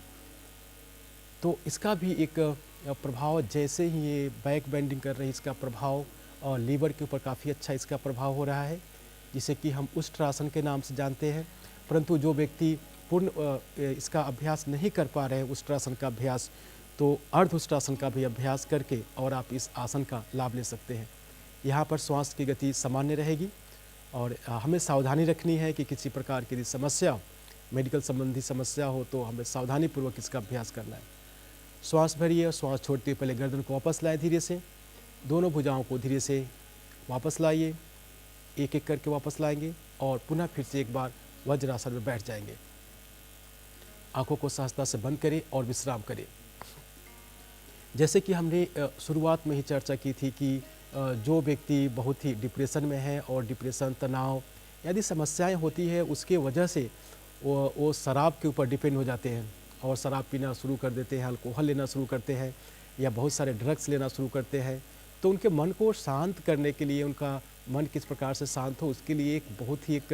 तो इसका भी एक प्रभाव, जैसे ही ये बैक बेंडिंग कर रही है, इसका प्रभाव और लीवर के ऊपर काफ़ी अच्छा इसका प्रभाव हो रहा है, जिसे कि हम उष्ट्रासन के नाम से जानते हैं। परंतु जो व्यक्ति पूर्ण इसका अभ्यास नहीं कर पा रहे हैं, उष्ट्रासन का अभ्यास, तो अर्ध उष्ट्रासन का भी अभ्यास करके और आप इस आसन का लाभ ले सकते हैं। यहाँ पर श्वास की गति सामान्य रहेगी और हमें सावधानी रखनी है कि किसी प्रकार की यदि समस्या, मेडिकल संबंधी समस्या हो तो हमें सावधानीपूर्वक इसका अभ्यास करना है। श्वास भरिए और श्वास छोड़ते हुए पहले गर्दन को वापस लाएं, धीरे से दोनों भुजाओं को धीरे से वापस लाइए, एक एक करके वापस लाएंगे और पुनः फिर से एक बार वज्रासन में बैठ जाएंगे। आंखों को सहजता से बंद करें और विश्राम करें। जैसे कि हमने शुरुआत में ही चर्चा की थी कि जो व्यक्ति बहुत ही डिप्रेशन में है और डिप्रेशन, तनाव यदि समस्याएं होती है, उसके वजह से वो शराब के ऊपर डिपेंड हो जाते हैं और शराब पीना शुरू कर देते हैं, अल्कोहल लेना शुरू करते हैं या बहुत सारे ड्रग्स लेना शुरू करते हैं। तो उनके मन को शांत करने के लिए, उनका मन किस प्रकार से शांत हो, उसके लिए एक बहुत ही एक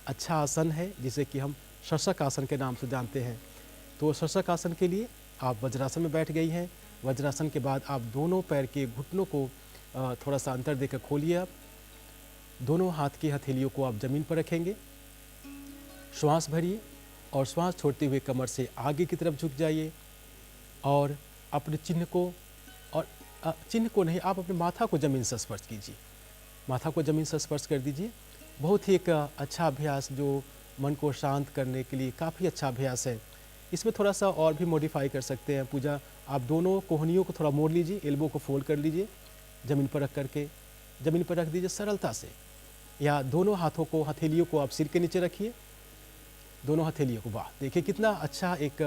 अच्छा आसन है जिसे कि हम शशक आसन के नाम से जानते हैं। तो शशक आसन के लिए आप वज्रासन में बैठ गई हैं। वज्रासन के बाद आप दोनों पैर के घुटनों को थोड़ा सा अंतर देकर खोलिए। आप दोनों हाथ की हथेलियों को आप ज़मीन पर रखेंगे। श्वास भरिए और श्वास छोड़ते हुए कमर से आगे की तरफ झुक जाइए और अपने चिन्ह को, और चिन्ह को नहीं, आप अपने माथा को ज़मीन से स्पर्श कीजिए, माथा को ज़मीन से स्पर्श कर दीजिए। बहुत ही एक अच्छा अभ्यास जो मन को शांत करने के लिए काफ़ी अच्छा अभ्यास है। इसमें थोड़ा सा और भी मॉडिफाई कर सकते हैं। पूजा, आप दोनों कोहनियों को थोड़ा मोड़ लीजिए, एल्बो को फोल्ड कर लीजिए, ज़मीन पर रख करके ज़मीन पर रख दीजिए सरलता से, या दोनों हाथों को, हथेलियों को आप सिर के नीचे रखिए, दोनों हथेलियों को। वाह, देखिए कितना अच्छा एक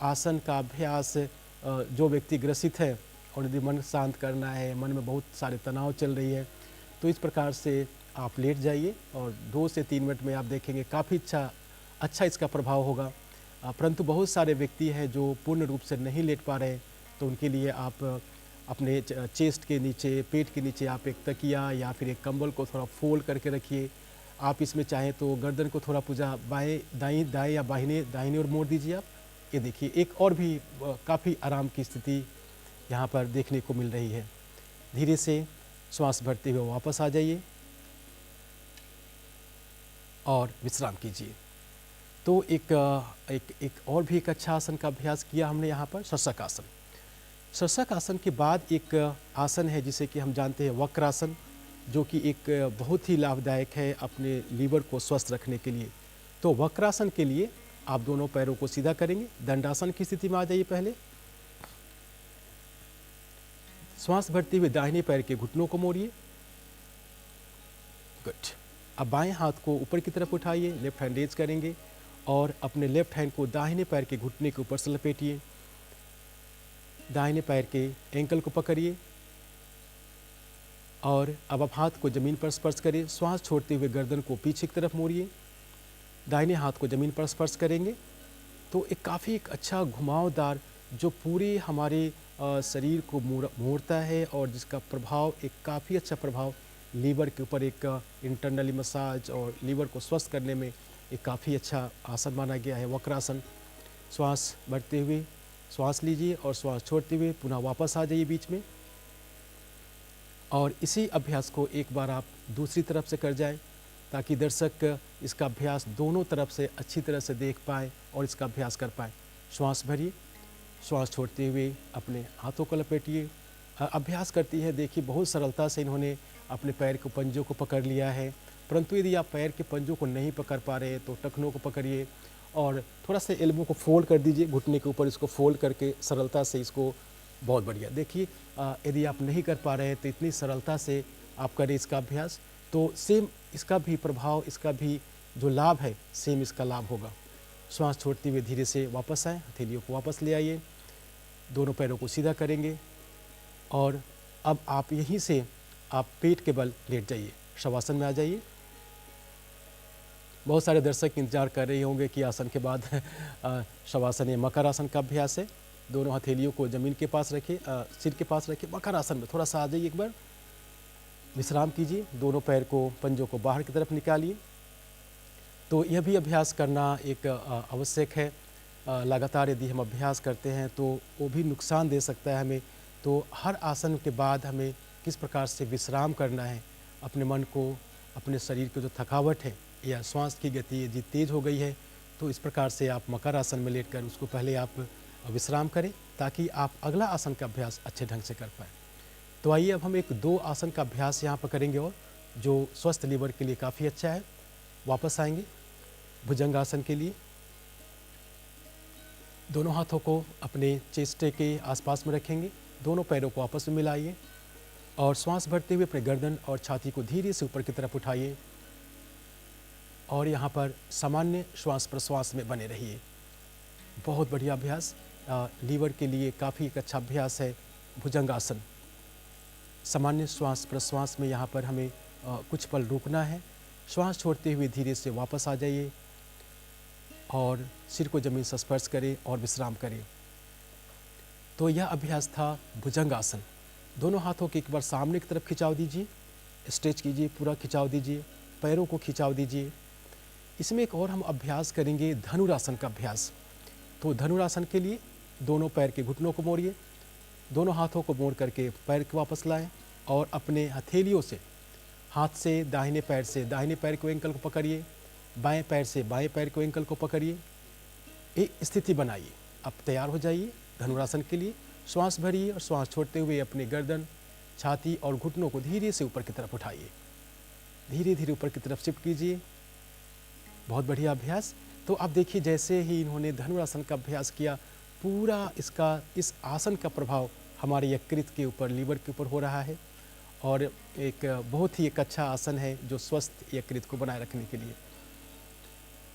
आसन का अभ्यास। जो व्यक्ति ग्रसित है और यदि मन शांत करना है, मन में बहुत सारे तनाव चल रही है, तो इस प्रकार से आप लेट जाइए और 2 से 3 मिनट में आप देखेंगे काफ़ी अच्छा इसका प्रभाव होगा। परंतु बहुत सारे व्यक्ति हैं जो पूर्ण रूप से नहीं लेट पा रहे, तो उनके लिए आप अपने चेस्ट के नीचे, पेट के नीचे आप एक तकिया या फिर एक कंबल को थोड़ा फोल्ड करके रखिए। आप इसमें चाहें तो गर्दन को थोड़ा पूजा दाएं या दाहिने ओर मोड़ दीजिए आप। ये देखिए एक और भी काफ़ी आराम की स्थिति यहाँ पर देखने को मिल रही है। धीरे से श्वास भरते हुए वापस आ जाइए और विश्राम कीजिए। तो एक और भी एक अच्छा आसन का अभ्यास किया हमने यहाँ पर, शशक आसन। शशक आसन के बाद एक आसन है जिसे कि हम जानते हैं वक्रासन, जो कि एक बहुत ही लाभदायक है अपने लीवर को स्वस्थ रखने के लिए। तो वक्रासन के लिए आप दोनों पैरों को सीधा करेंगे, दंडासन की स्थिति में आ जाइए। पहले श्वास भरते हुए दाहिने पैर के घुटनों को मोड़िए। गुड। अब बाएं हाथ को ऊपर की तरफ उठाइए, लेफ्ट हैंड रेज करेंगे और अपने लेफ्ट हैंड को दाहिने पैर के घुटने के ऊपर से लपेटिए। दाहिने पैर के एंकल को पकड़िए और अब आप हाथ को ज़मीन पर स्पर्श करिए। श्वास छोड़ते हुए गर्दन को पीछे की तरफ मोड़िए, दाहिने हाथ को ज़मीन पर स्पर्श करेंगे। तो एक काफ़ी एक अच्छा घुमावदार जो पूरे हमारे शरीर को मोड़ता है और जिसका प्रभाव एक काफ़ी अच्छा प्रभाव लीवर के ऊपर, एक इंटरनली मसाज और लीवर को स्वस्थ करने में एक काफ़ी अच्छा आसन माना गया है वक्रासन। श्वास भरते हुए श्वास लीजिए और श्वास छोड़ते हुए पुनः वापस आ जाइए बीच में, और इसी अभ्यास को एक बार आप दूसरी तरफ से कर जाएं ताकि दर्शक इसका अभ्यास दोनों तरफ से अच्छी तरह से देख पाएँ और इसका अभ्यास कर पाएँ। श्वास भरिए श्वास छोड़ते हुए अपने हाथों को लपेटिए। अभ्यास करती है, देखिए बहुत सरलता से इन्होंने अपने पैर के पंजों को पकड़ लिया है। परंतु यदि आप पैर के पंजों को नहीं पकड़ पा रहे हैं तो टखनों को पकड़िए और थोड़ा सा एल्बो को फोल्ड कर दीजिए, घुटने के ऊपर इसको फोल्ड करके सरलता से इसको, बहुत बढ़िया। देखिए यदि आप नहीं कर पा रहे हैं तो इतनी सरलता से आप करें इसका अभ्यास, तो सेम इसका भी प्रभाव, इसका भी जो लाभ है सेम इसका लाभ होगा। श्वास छोड़ते हुए धीरे से वापस आएँ, हथेलियों को वापस ले आइए, दोनों पैरों को सीधा करेंगे और अब आप यहीं से आप पेट के बल लेट जाइए, शवासन में आ जाइए। बहुत सारे दर्शक इंतजार कर रहे होंगे कि आसन के बाद शवासन या मकर आसन का अभ्यास है। दोनों हथेलियों को ज़मीन के पास रखिए, सिर के पास रखिए। मकर आसन में थोड़ा सा आ जाइए, एक बार विश्राम कीजिए, दोनों पैर को, पंजों को बाहर की तरफ निकालिए। तो यह भी अभ्यास करना एक आवश्यक है। लगातार यदि हम अभ्यास करते हैं तो वो भी नुकसान दे सकता है हमें। तो हर आसन के बाद हमें किस प्रकार से विश्राम करना है, अपने मन को, अपने शरीर की जो थकावट है या श्वास की गति यदि तेज़ हो गई है तो इस प्रकार से आप मकर आसन में लेटकर उसको पहले आप विश्राम करें ताकि आप अगला आसन का अभ्यास अच्छे ढंग से कर पाएँ। तो आइए अब हम एक 2 आसन का अभ्यास यहाँ पर करेंगे और जो स्वस्थ लीवर के लिए काफ़ी अच्छा है। वापस आएंगे भुजंग आसन के लिए। दोनों हाथों को अपने चेस्ट के आसपास में रखेंगे, दोनों पैरों को आपस में मिलाइए और श्वास भरते हुए अपने गर्दन और छाती को धीरे से ऊपर की तरफ उठाइए और यहाँ पर सामान्य श्वास प्रश्वास में बने रहिए। बहुत बढ़िया अभ्यास, लीवर के लिए काफ़ी एक अच्छा अभ्यास है भुजंग आसन। सामान्य श्वास प्रश्वास में यहाँ पर हमें कुछ पल रुकना है। श्वास छोड़ते हुए धीरे से वापस आ जाइए और सिर को ज़मीन से स्पर्श करें और विश्राम करें। तो यह अभ्यास था भुजंग आसन। दोनों हाथों के एक बार सामने की तरफ खिंचाव दीजिए, स्ट्रेच कीजिए, पूरा खिंचाव दीजिए, पैरों को खिंचाव दीजिए। इसमें एक और हम अभ्यास करेंगे धनुरासन का अभ्यास। तो धनुरासन के लिए दोनों पैर के घुटनों को मोड़िए, दोनों हाथों को मोड़ करके पैर को वापस लाएं और अपने हथेलियों से, हाथ से दाहिने पैर को एंकल को पकड़िए, बाएं पैर से बाएं पैर को एंकल को पकड़िए, एक स्थिति बनाइए। अब तैयार हो जाइए धनुरासन के लिए। श्वास भरिए और श्वास छोड़ते हुए अपने गर्दन, छाती और घुटनों को धीरे से ऊपर की तरफ उठाइए, धीरे धीरे ऊपर की तरफ शिफ्ट कीजिए। बहुत बढ़िया अभ्यास। तो अब देखिए जैसे ही इन्होंने धनुरासन का अभ्यास किया, पूरा इस आसन का प्रभाव हमारे यकृत के ऊपर, लीवर के ऊपर हो रहा है और एक बहुत ही एक अच्छा आसन है जो स्वस्थ यकृत को बनाए रखने के लिए।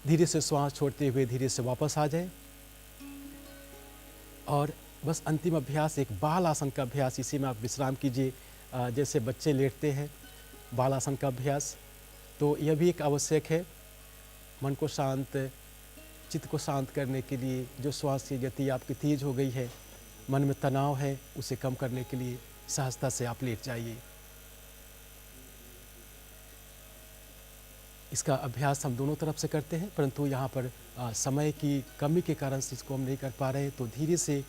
धीरे से श्वास छोड़ते हुए धीरे से वापस आ जाए और बस अंतिम अभ्यास एक बाल आसन का अभ्यास, इसी में आप विश्राम कीजिए। जैसे बच्चे लेटते हैं, बाल आसन का अभ्यास, तो यह भी एक आवश्यक है मन को शांत, चित्त को शांत करने के लिए। जो श्वास की गति आपकी तेज हो गई है, मन में तनाव है, उसे कम करने के लिए सहजता से आप लेट जाइए। इसका अभ्यास हम दोनों तरफ से करते हैं, परंतु यहाँ पर समय की कमी के कारण से इसको हम नहीं कर पा रहे हैं। तो धीरे से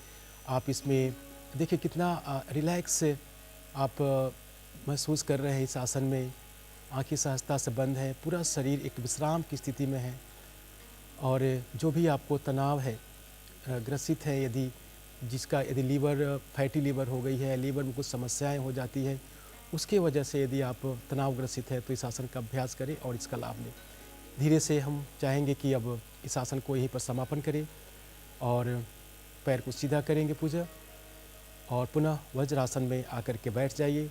आप इसमें देखिए कितना रिलैक्स आप महसूस कर रहे हैं इस आसन में। आँखें सहजता से बंद है, पूरा शरीर एक विश्राम की स्थिति में है और जो भी आपको तनाव है, ग्रसित है, यदि लीवर, फैटी लीवर हो गई है, लीवर में कुछ समस्याएं हो जाती है, उसके वजह से यदि आप तनावग्रसित है तो इस आसन का अभ्यास करें और इसका लाभ लें। धीरे से हम चाहेंगे कि अब इस आसन को यहीं पर समापन करें और पैर को सीधा करेंगे पूजा और पुनः वज्रासन में आकर के बैठ जाइए।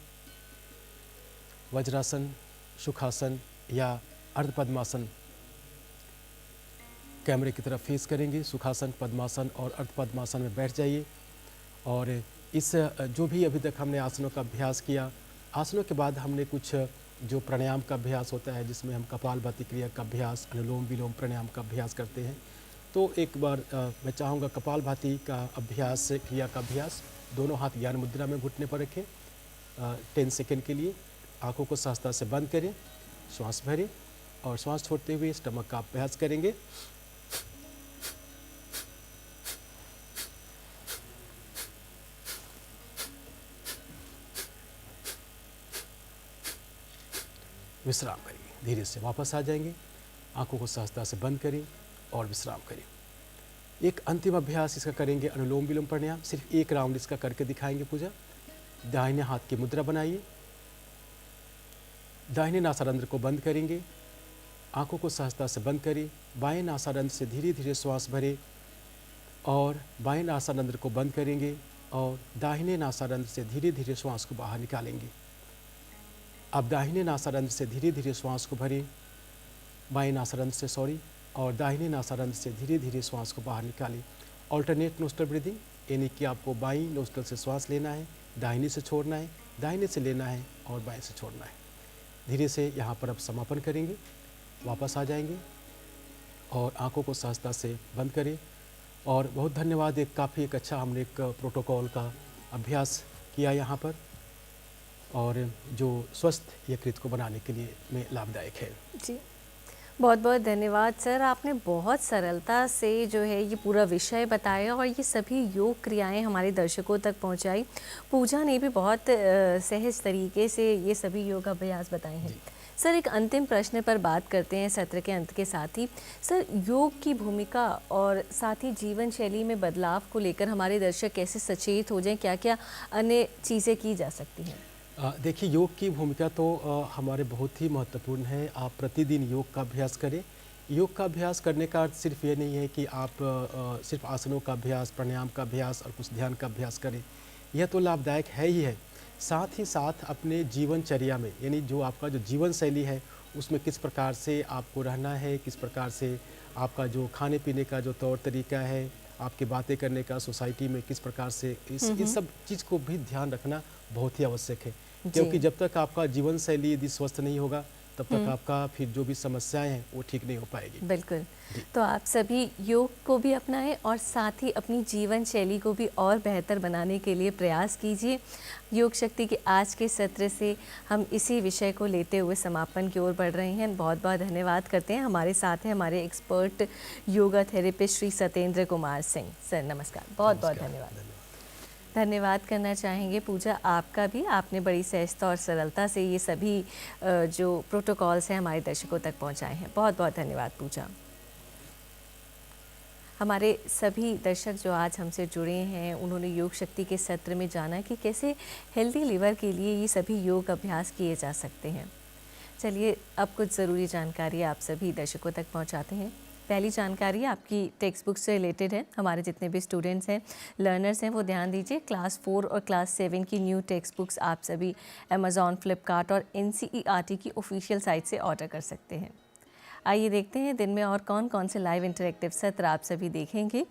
वज्रासन, सुखासन या अर्ध पद्मासन, कैमरे की तरफ फेस करेंगे। सुखासन, पद्मासन और अर्ध पद्मासन में बैठ जाइए और इस जो भी अभी तक हमने आसनों का अभ्यास किया, आसनों के बाद हमने कुछ जो प्राणायाम का अभ्यास होता है जिसमें हम कपालभाति क्रिया का अभ्यास, अनुलोम विलोम प्राणायाम का अभ्यास करते हैं। तो एक बार मैं चाहूँगा कपालभाति का अभ्यास, क्रिया का अभ्यास, दोनों हाथ ज्ञान मुद्रा में घुटने पर रखें 10 सेकेंड के लिए। आँखों को सहजता से बंद करें, श्वास भरें और श्वास छोड़ते हुए स्टमक का अभ्यास करेंगे। विश्राम करिए, धीरे से वापस आ जाएंगे। आंखों को सहजता से बंद करें और विश्राम करें। एक अंतिम अभ्यास इसका करेंगे, अनुलोम विलोम प्राणायाम। सिर्फ एक राउंड इसका करके दिखाएंगे पूजा। दाहिने हाथ की मुद्रा बनाइए, दाहिने नासारंध्र को बंद करेंगे, आंखों को सहजता से बंद करें, बाएं नासारंध्र से धीरे धीरे श्वास भरें और बाएं नासारंध्र को बंद करेंगे और दाहिने नासारंध्र से धीरे धीरे श्वास को बाहर निकालेंगे। अब दाहिने नासारंध्र से धीरे धीरे श्वास को भरें, बाएं नासारंध्र से और दाहिने नासारंध्र से धीरे धीरे श्वास को बाहर निकालें। ऑल्टरनेट नोस्ट्रल ब्रीदिंग, यानी कि आपको बाईं नोस्ट्रल से श्वास लेना है, दाहिने से छोड़ना है, दाहिने से लेना है और बाएं से छोड़ना है। धीरे से यहाँ पर अब समापन करेंगे, वापस आ जाएंगे और आंखों को सहजता से बंद करें। और बहुत धन्यवाद, एक काफ़ी एक अच्छा हमने एक प्रोटोकॉल का अभ्यास किया यहाँ पर, और जो स्वस्थ यकृत को बनाने के लिए में लाभदायक है। जी, बहुत बहुत धन्यवाद सर। आपने बहुत सरलता से जो है ये पूरा विषय बताया और ये सभी योग क्रियाएं हमारे दर्शकों तक पहुंचाई। पूजा ने भी बहुत सहज तरीके से ये सभी योग अभ्यास बताए हैं। सर, एक अंतिम प्रश्न पर बात करते हैं सत्र के अंत के साथ ही। सर, योग की भूमिका और साथ ही जीवन शैली में बदलाव को लेकर हमारे दर्शक कैसे सचेत हो जाएं, क्या क्या अन्य चीज़ें की जा सकती हैं? देखिए, योग की भूमिका तो हमारे बहुत ही महत्वपूर्ण है। आप प्रतिदिन योग का अभ्यास करें। योग का अभ्यास करने का अर्थ सिर्फ ये नहीं है कि आप सिर्फ आसनों का अभ्यास, प्राणायाम का अभ्यास और कुछ ध्यान का अभ्यास करें। यह तो लाभदायक है ही है, साथ ही साथ अपने जीवनचर्या में, यानी जो आपका जो जीवन शैली है उसमें किस प्रकार से आपको रहना है, किस प्रकार से आपका जो खाने पीने का जो तौर तरीका है, आपके बातें करने का सोसाइटी में किस प्रकार से, इस सब चीज़ को भी ध्यान रखना बहुत ही आवश्यक है। क्योंकि जब तक आपका जीवन शैली यदि स्वस्थ नहीं होगा तब तक आपका फिर जो भी समस्याएं हैं वो ठीक नहीं हो पाएगी। बिल्कुल। तो आप सभी योग को भी अपनाएं और साथ ही अपनी जीवन शैली को भी और बेहतर बनाने के लिए प्रयास कीजिए। योग शक्ति के आज के सत्र से हम इसी विषय को लेते हुए समापन की ओर बढ़ रहे हैं। बहुत बहुत धन्यवाद करते हैं। हमारे साथ हैं हमारे expert yoga therapist Shri Satyendra Kumar Singh. Sir नमस्कार, बहुत बहुत धन्यवाद। धन्यवाद करना चाहेंगे पूजा आपका भी, आपने बड़ी सहजता और सरलता से ये सभी जो प्रोटोकॉल्स हैं हमारे दर्शकों तक पहुंचाए हैं। बहुत बहुत धन्यवाद पूजा। हमारे सभी दर्शक जो आज हमसे जुड़े हैं उन्होंने योग शक्ति के सत्र में जाना कि कैसे हेल्दी लिवर के लिए ये सभी योग अभ्यास किए जा सकते हैं। चलिए अब कुछ ज़रूरी जानकारी आप सभी दर्शकों तक पहुंचाते हैं। पहली जानकारी आपकी टेक्स्ट बुक से रिलेटेड है। हमारे जितने भी स्टूडेंट्स हैं, लर्नर्स हैं, वो ध्यान दीजिए। क्लास 4 और क्लास 7 की न्यू टेक्स्ट बुक्स आप सभी अमेज़ॉन, फ्लिपकार्ट और NCERT की ऑफिशियल साइट से ऑर्डर कर सकते हैं। आइए देखते हैं दिन में और कौन कौन से लाइव इंटरेक्टिव सत्र आप सभी देखेंगे।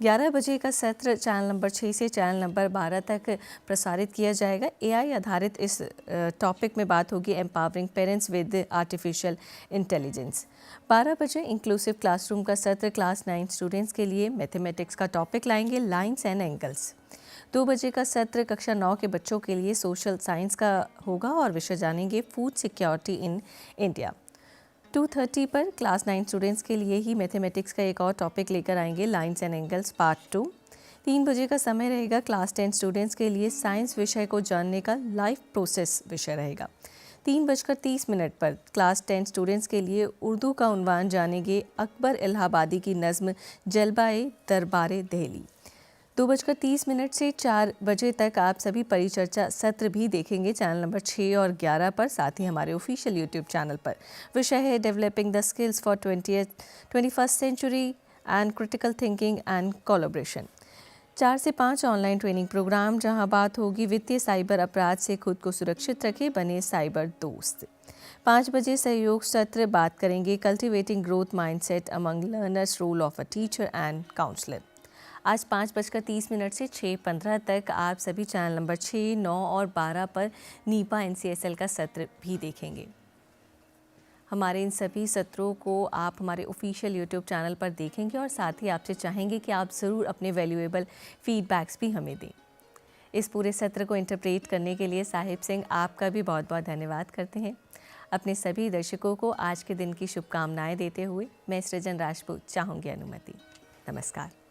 11 बजे का सत्र चैनल नंबर 6 से चैनल नंबर 12 तक प्रसारित किया जाएगा। AI आधारित इस टॉपिक में बात होगी, empowering parents with artificial intelligence. 12 बजे इंक्लूसिव क्लासरूम का सत्र क्लास 9 स्टूडेंट्स के लिए मैथमेटिक्स का टॉपिक लाएंगे, लाइन्स एंड एंगल्स। 2 बजे का सत्र कक्षा 9 के बच्चों के लिए सोशल साइंस का होगा और विषय जानेंगे फूड सिक्योरिटी इन इंडिया। 2:30 पर क्लास 9 स्टूडेंट्स के लिए ही मैथमेटिक्स का एक और टॉपिक लेकर आएंगे, लाइन्स एंड एंगल्स पार्ट 2। 3 बजे का समय रहेगा क्लास 10 स्टूडेंट्स के लिए साइंस विषय को जानने का लाइफ प्रोसेस विषय रहेगा। 3:30 पर क्लास 10 स्टूडेंट्स के लिए उर्दू का उन्वान जानेंगे, अकबर इलाहाबादी की नज़्म जलवाए दरबारे दिल्ली। 2:30 से 4 बजे तक आप सभी परिचर्चा सत्र भी देखेंगे चैनल नंबर 6 और 11 पर, साथ ही हमारे ऑफिशियल यूट्यूब चैनल पर। विषय है developing the skills for 21st century and critical thinking and collaboration. 4 से 5 ऑनलाइन ट्रेनिंग प्रोग्राम, जहां बात होगी वित्तीय साइबर अपराध से खुद को सुरक्षित रखें, बने साइबर दोस्त। 5 बजे सहयोग सत्र, बात करेंगे cultivating growth mindset among learners, role of a teacher and counsellor. आज 5:30 से 6:15 तक आप सभी चैनल नंबर 6, 9 और 12 पर नीपा NCSL का सत्र भी देखेंगे। हमारे इन सभी सत्रों को आप हमारे ऑफिशियल यूट्यूब चैनल पर देखेंगे और साथ ही आपसे चाहेंगे कि आप ज़रूर अपने वैल्यूएबल फीडबैक्स भी हमें दें। इस पूरे सत्र को इंटरप्रेट करने के लिए साहिब सिंह आपका भी बहुत बहुत धन्यवाद करते हैं। अपने सभी दर्शकों को आज के दिन की शुभकामनाएं देते हुए मैं सृजन राजपूत चाहूँगी अनुमति। नमस्कार।